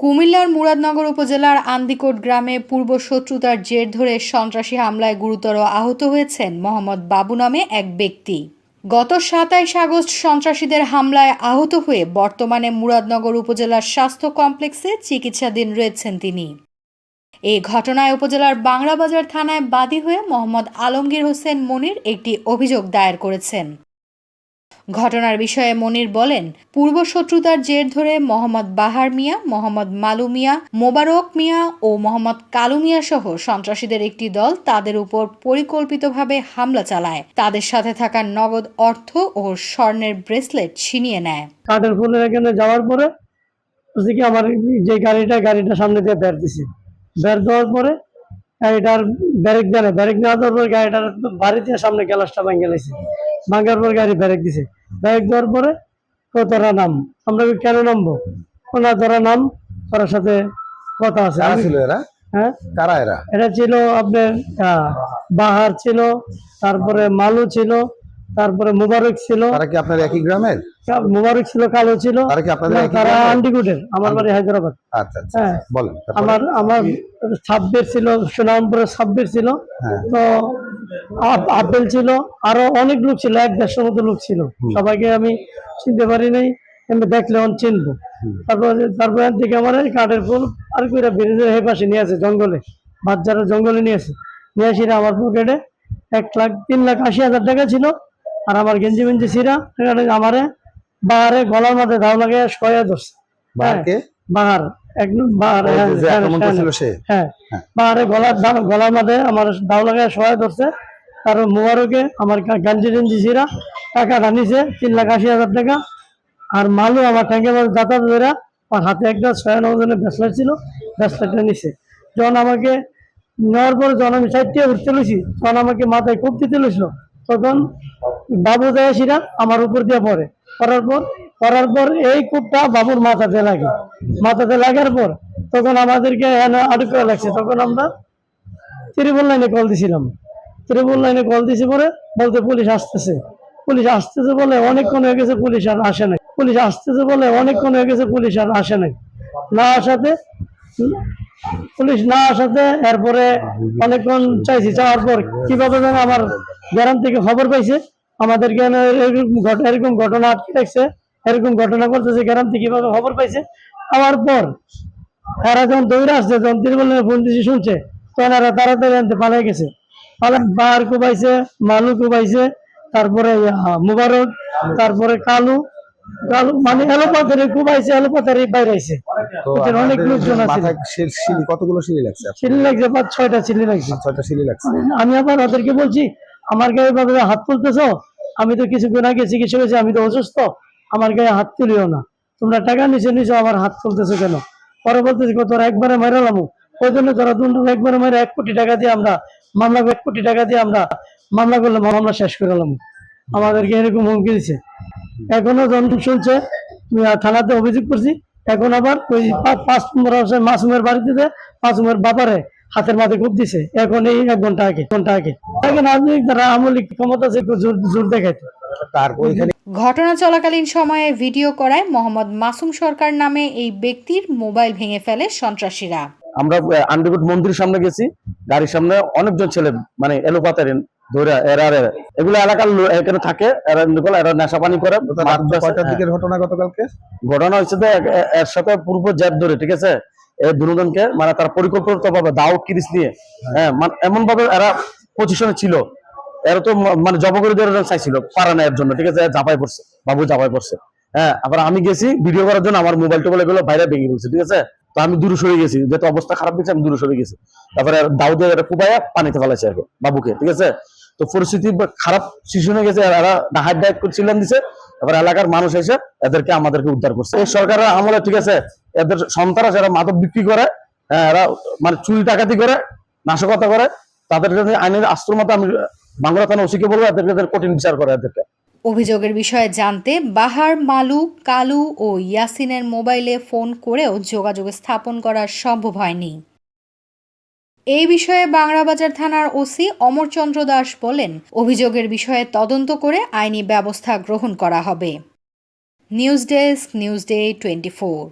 কুমিল্লার মুরাদনগর উপজেলার আন্দিকোট গ্রামে পূর্বশত্রুতার জের ধরে সন্ত্রাসী হামলায় গুরুতর আহত হয়েছেন মোহাম্মদ বাবু নামে এক ব্যক্তি। গত ২৭ আগস্ট সন্ত্রাসীদের হামলায় আহত হয়ে বর্তমানে মুরাদনগর উপজেলার স্বাস্থ্য কমপ্লেক্সে চিকিৎসাধীন রয়েছেন তিনি। এই ঘটনায় উপজেলার বাংলাবাজার থানায় বাদী হয়ে মোহাম্মদ আলমগীর হোসেন মনির একটি অভিযোগ দায়ের করেছেন। ঘটনার বিষয়ে মনির বলেন, পূর্বশত্রুতার জের ধরে মোহাম্মদ বাহার মিয়া, মোহাম্মদ মালু মিয়া, মোবারক মিয়া ও মোহাম্মদ কালু মিয়া সহ সন্ত্রাসীদের একটি দল তাদের উপর পরিকল্পিতভাবে হামলা চালায়। তাদের সাথে থাকা নগদ অর্থ ও স্বর্ণের ব্রেসলেট ছিনিয়ে নেয়। কাঠের ফুলের এখানে যাওয়ার পরে আমার যে গাড়িটা সামনে দিয়ে বের দিছে, বের দেওয়ার পরে গাড়িটার ব্রেক না দেওয়ার পরে গাড়িটার বাড়ি দিয়ে সামনে গ্লাসটা ভাঙে গেছে। ভাঙার পর গাড়ি ব্রেক দিছে। ব্রেক দেওয়ার পরে তোরা নাম, আমরা কেন নামবো, ওনা তোরা নাম, ওর সাথে কথা আছে। হ্যাঁ, কারা এরা? এটা ছিল আপনার বাহার ছিল, তারপরে মালু ছিল, তারপরে মুবারক ছিল। তারা কি আপনার একই গ্রামের? মুবারক ছিল, কালো ছিল। তারা আন্ডিগুটের, আমার বাড়ি হায়দ্রাবাদ। আচ্ছা আচ্ছা, হ্যাঁ বলেন। আমার সাব্বির ছিল, সুনামপুরে সাব্বির ছিল, তো আপেল ছিল, আরো অনেক লোক ছিল, ১-১৫০ মতো লোক ছিল। সবাইকে আমি চিনতে পারি নাই, আমি দেখলে চিনবো। তারপরে দিকে আমার কাঠের ফুল আর কইরা ব্রিজের হে পাশে নিয়ে আছে, জঙ্গলে, বাচ্চারা জঙ্গলে নিয়ে আসি। আমার পকেটে 1,03,80,000 টাকা ছিল, আর আমার গেঞ্জি মেঞ্জি ছিঁড়া। আমারে বাহারে গলার মধ্যে ধাও লাগে শয়া ধরছে। বাহার একদম বাহারে, হ্যাঁ বাহারে গলার মধ্যে আমার ধাও লাগে শয়া ধরছে। তারপর মুবারকে আমার গেঞ্জি টেঞ্জি ছিঁড়া, টাকাটা নিছে 3,80,000 টাকা। আর মালু আমার ট্যাঙ্কের মধ্যে যাতায়াত ধরা, আমার হাতে একটা 96 ওজনের ব্রেসলেট ছিল, ব্রেসলেটটা নিছে। যখন আমাকে নেওয়ার পরে যখন আমি সাইডে উঠতে লইছি, তখন আমাকে মাথায় কোপ দিতে লইছিল। তখন বাবু যায় সিরা আমার উপর দিয়ে পড়ার পর এই কোপটা বাবুর মাথাতে লাগার পর তখন আমাদেরকে আটক করা লাগছে। তখন আমরা ত্রিপল লাইনে কল দিছিলাম। কল দিছি পরে বলতে পুলিশ আসতেছে বলে অনেকক্ষণ হয়ে গেছে, পুলিশ আর আসে নাই। পুলিশ না আসাতে এরপরে অনেকক্ষণ চাইছি, চাওয়ার পর কিভাবে যেন আমার গ্রাম থেকে খবর পাইছে আমাদেরকে এরকম ঘটনা আটকে রাখছে, এরকম ঘটনা করতেছে, গ্রাম থেকে কিভাবে খবর পাইছে। আমার পর এরা যখন দৌড়ে আসছে, যখন ত্রিপলের ফোন দিছি শুনছে, তখন এরা তাড়াতাড়ি আনতে পালাই গেছে। বাহার কুবাইছে, মালু কুবাইছে, তারপরে মুবারক, তারপরে কালু মানে এলোপাতারি কুবাইছে, এলোপাতারি বাইরে আইছে। অনেক লোকজন আছে। কতগুলো সিঁড়ি লাগছে? 5-6টা সিঁড়ি লাগছে। 6টা সিঁড়ি লাগছে। আমি আবার ওদেরকে বলছি, আমার গায়ে ভাবে হাত তুলতেছো, আমি তো কিছুক্ষণ আগে চিকিৎসা করেছি, আমি তো অসুস্থ, আমার গায়ে হাত তুলিও না। তোমরা টাকা নিচে আমার হাত তুলতেছো কেন? পরে বলতেছি তোরা একবারে মেরালাম, ওই জন্য তোরা একবারে মেরে 1 কোটি টাকা দিয়ে আমরা মামলা করলে মামলা শেষ করে এলাম। আমাদেরকে এরকম হুমকি দিচ্ছে। এখনো যন্ত্র শুনছে, থানাতে অভিযোগ করছি। এখন আবার ওই 5-15 বছর মাসুমের বাড়িতে মাসুমের বাবারে হাতের মাথায় কোপ দিছে। এখন এই 1 ঘন্টা আগে এখন রাজনৈতিক দ্বারা আমলিক ক্ষমতা জোর দেখাইতো। ঘটনা চলাকালীন সময়ে ভিডিও করায় মোহাম্মদ মাসুম সরকার নামে এই ব্যক্তির মোবাইল ভেঙে ফেলে সন্ত্রাসীরা। আমরা আন্দিকোট মন্দির সামনে গেছি, গাড়ির সামনে অনেকজন ছেলে মানে এলোপাতারি ধরে এগুলো এলাকার এখানে থাকে, এরা নেশা পানি করে। ঘটনা হচ্ছে যে এর সাথে পূর্ব জ্যাব ধরে, ঠিক আছে, এই দুজনকে মানে তারা পরিকল্পিত ভাবে দাও কিরিস নিয়ে, হ্যাঁ এমন ভাবে এরা পজিশনে ছিল। এরা তো মানে জবকরীদের চাইছিল পারা নেওয়ার জন্য, ঠিক আছে, বাবু ঝাঁপাই পড়ছে। হ্যাঁ, আবার আমি গেছি ভিডিও করার জন্য, আমার মোবাইল টোবাইল এগুলো বাইরে ভেঙে ফেলছে, ঠিক আছে। তো আমি দূরে সরে গেছি, যেহেতু অবস্থা খারাপ দেখছি আমি দূরে সরে গেছি। তারপরে দাউদে কুবাইয়া পানিতে ফেলাইছে আর কি বাবুকে, ঠিক আছে। তো পরিস্থিতি খারাপ শিশু হয়ে গেছে, এরা হাইড করছিলেন দিছে। তারপরে এলাকার মানুষ এসে এদেরকে আমাদেরকে উদ্ধার করছে। এই সরকারের আমলে, ঠিক আছে, এদের সন্ত্রাস, এরা মাদক বিক্রি করে, এরা মানে চুরি ডাকাতি করে, নাশকতা করে। তাদের যদি আইনের আশ্রমতে আমি বাংলা থানা ওসিকে বলবো এদের কঠিন বিচার করে এদেরকে। অভিযোগের বিষয়ে জানতে বাহার, মালু, কালু ও ইয়াসিনের মোবাইলে ফোন করেও যোগাযোগ স্থাপন করা সম্ভব হয়নি। এই বিষয়ে বাংলাবাজার থানার ওসি অমরচন্দ্র দাস বলেন, অভিযোগের বিষয়ে তদন্ত করে আইনি ব্যবস্থা গ্রহণ করা হবে। News desk, news day 24।